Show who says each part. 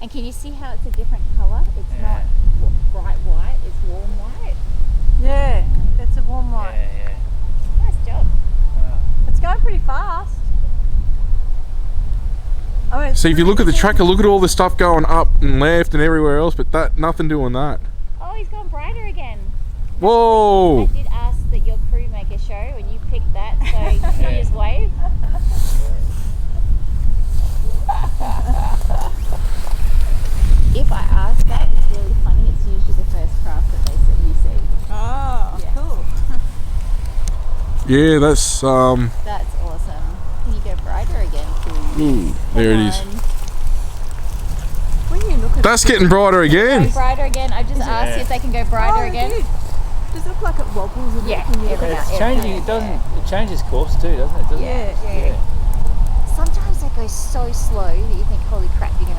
Speaker 1: And can you see how it's a different colour? It's not bright white, it's warm white.
Speaker 2: Yeah, it's a warm white.
Speaker 3: Yeah.
Speaker 1: Nice job.
Speaker 2: It's going pretty fast. I mean,
Speaker 4: See, if you look at the tracker, look at all the stuff going up and left and everywhere else, but that nothing doing that.
Speaker 1: Oh, he's gone brighter again.
Speaker 4: Whoa!
Speaker 1: I did ask that your crew make a show and you picked that, so can you just wave? If I ask that, it's really funny. It's usually the first craft that you see.
Speaker 2: Oh,
Speaker 1: Yeah.
Speaker 2: cool.
Speaker 4: Yeah, that's
Speaker 1: That's awesome. Can you go brighter again, please?
Speaker 4: there it is.
Speaker 2: When you look at
Speaker 4: That's getting brighter
Speaker 1: Go
Speaker 4: again.
Speaker 1: brighter again. I just asked if they can go brighter again.
Speaker 2: It does it look like it wobbles a bit?
Speaker 1: Yeah,
Speaker 2: when you
Speaker 1: every
Speaker 2: look
Speaker 1: now-
Speaker 2: at
Speaker 3: It's changing. It doesn't. It changes course too, doesn't it? Doesn't
Speaker 2: Yeah,
Speaker 3: it?
Speaker 2: yeah.
Speaker 1: Sometimes they go so slow that you think, holy crap, you're going